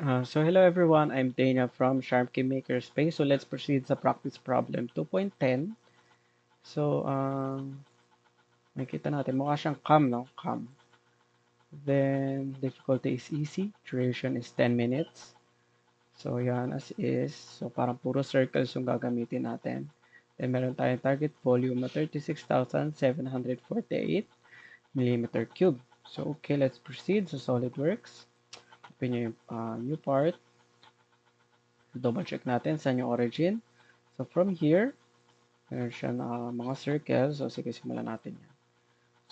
So hello everyone, I'm Dana from SharpKey Makerspace. So let's proceed sa practice problem 2.10. So makita natin mukha siyang cam, no? Cam. Then difficulty is easy, duration is 10 minutes. So yan as is. So parang puro circles yung gagamitin natin. Then meron tayong target volume na 36,748 millimeter cube. So okay, let's proceed sa SolidWorks. Open nyo yung new part. Double check natin saan yung origin. So from here, meron siya na mga circles. So, sige, simulan natin yan.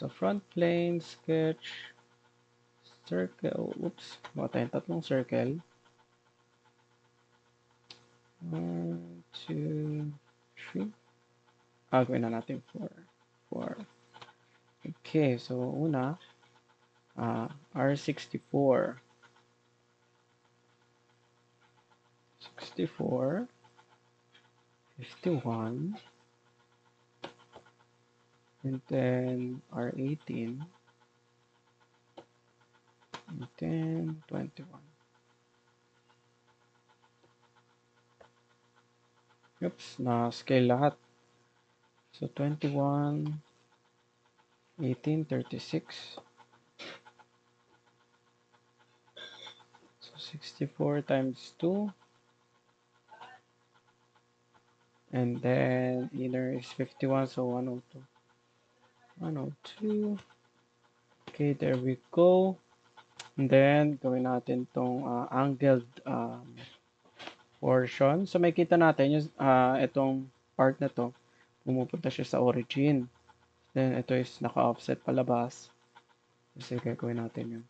So, front plane, sketch, circle. Oops. Mga tayong tatlong circle. 1, 2, 3. Gawin na natin 4. 4. Okay, so una, R64. 64, 51, and then R18, and then 21. Oops, na-scale lahat. So, 21, 18, 36. So 64 times 2. And then inner is 51. So 102. 102. Okay, there we go. And then gawin natin tong angled portion. So makita natin yung itong part na to. Pumupunta siya sa origin. Then ito is naka-offset palabas. Kasi gagawin natin yun.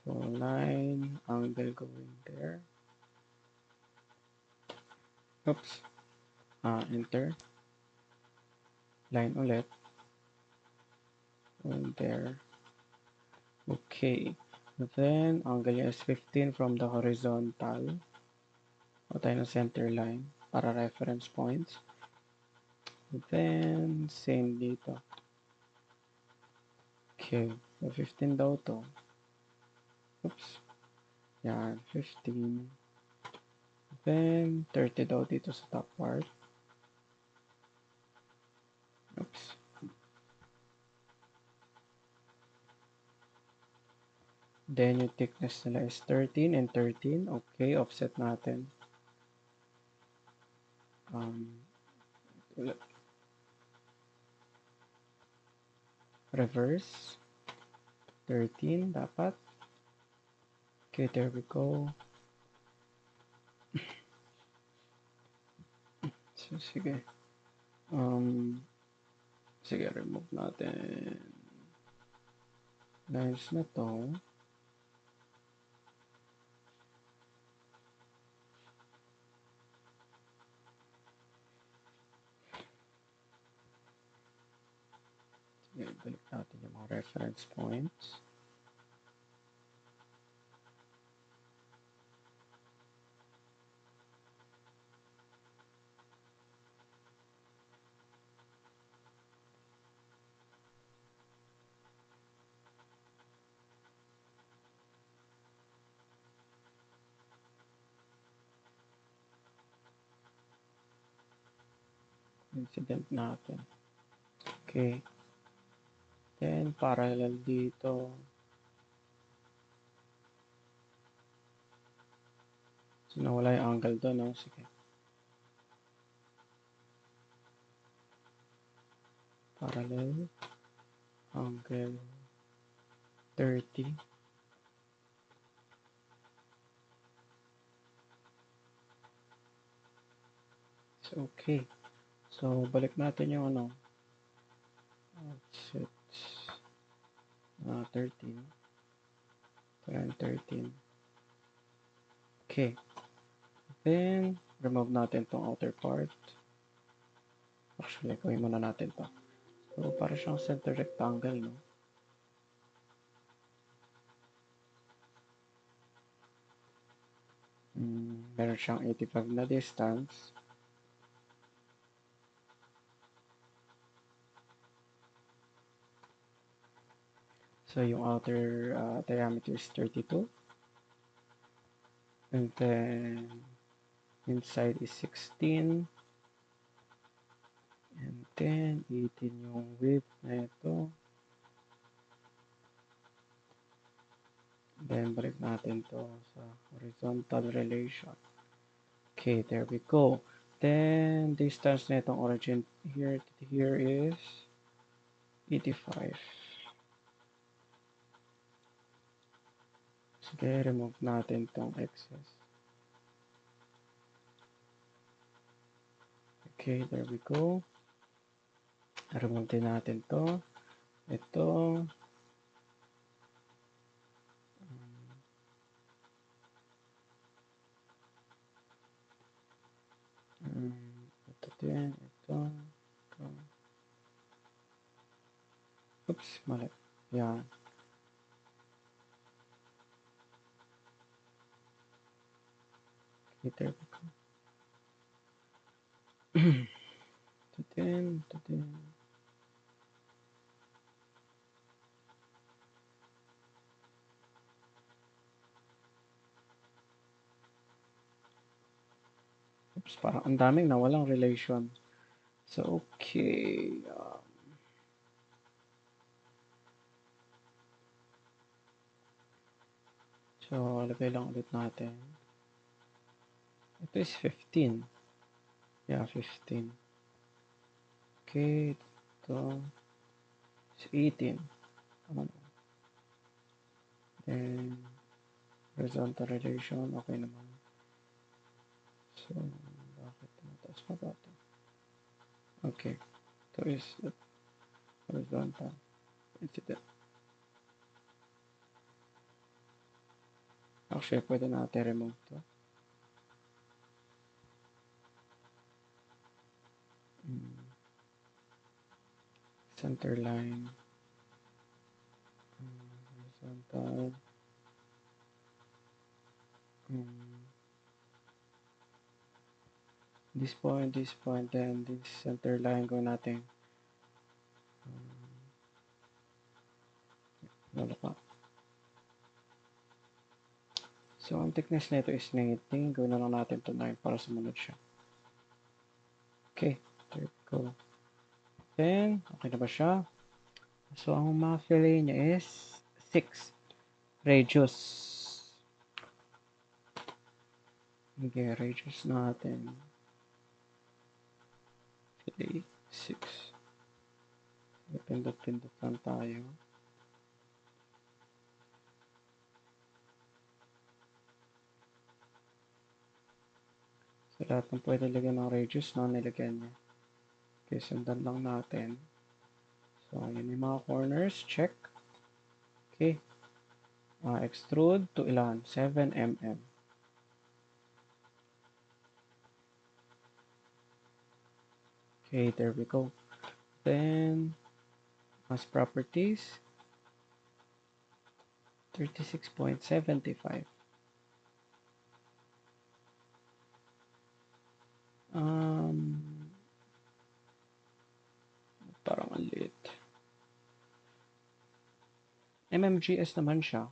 So line, angle going there. Oops. Enter. Line ulit. And there. Okay. Then, angle niya is 15 from the horizontal. O tayo ng center line para reference points. Then, same dito. Okay. So, 15 daw to. Oops. Yan, 15. Then, 30 daw dito sa top part. Oops. Then, yung thickness nila is 13 and 13. Okay, offset natin. Reverse. 13 dapat. Okay, there we go. So, sige. Sige, remove natin. Lines na to. Sige, balik natin yung mga reference points. Incident natin. Okay. Then, parallel dito. So, nawala yung angle doon, no? Sige. Parallel. Angle 30. So, okay. So, balik natin yung ano. Set 13. Parang 13. Okay. Then, remove natin tong outer part. Actually, gawin muna natin to. So, para siyang center rectangle, no? Meron siyang 85 na distance. So, yung outer diameter is 32. And then inside is 16. And then 18 yung width na ito. Then balik natin to sa horizontal relation. Okay, there we go. Then distance na itong origin here to here is 85. Sige, remove natin tong excess. Okay, there we go. Remove din natin to. Ito. Ito din. Ito. Ito. Oops, mali. Yan. Okay, there we go. Ito din. Ito din. Oops, parang ang daming nawalang relation. So, okay. So, lagay lang ulit natin. Ito is 15. Yeah, 15. Okay, ito is 18. Tama na. Then, horizontal relation, okay naman. So, bakit tumataas pa ba ito? Okay, ito is horizontal. Incident. Actually, pwede natin remove to. Center line. Horizontal. This point, then this center line ko natin. Wala pa. So, ang thickness nito is 19. Gawin na lang natin to 9 para sumunod siya. Okay, there we go. Then, okay na ba siya? So, ang ma-fillet niya is 6 radius. Okay, radius natin. Fillet 6. Pindot-pindot lang tayo. So, lahat ng pwede lagyan ng radius na nilagyan niya. Okay, sundan lang natin. So, yun yung mga corners. Check. Okay. Extrude to ilan? 7 mm. Okay, there we go. Then, mass properties. 36.75. Parang ang liit. MMGS naman siya.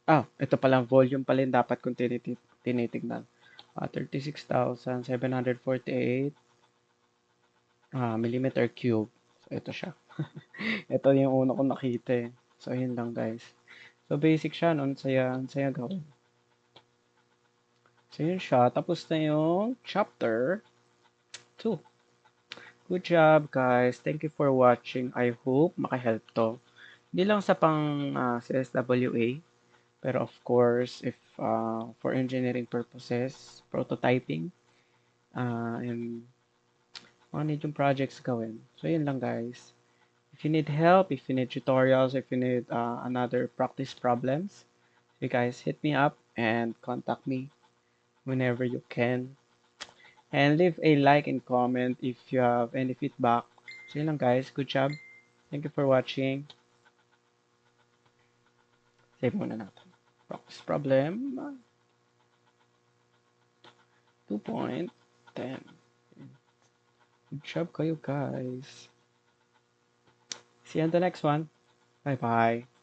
Ito palang volume pala yung dapat kong tinitignan. 36,748 millimeter cube. So, ito siya. Ito yung una kong nakita eh. So, yun lang guys. So, basic siya. No? Ang saya gawin. So, yun siya. Tapos na yung chapter 2. Good job, guys. Thank you for watching. I hope makahelp to. Hindi lang sa pang CSWA, pero of course, if for engineering purposes, prototyping, and mga need yung projects gawin. So, yun lang, guys. If you need help, if you need tutorials, if you need another practice problems, you guys hit me up and contact me whenever you can. And leave a like and comment if you have any feedback. So yun lang guys, good job. Thank you for watching. Save muna natin. Practice problem 2.10. Good job kayo guys. See you on the next one. Bye bye.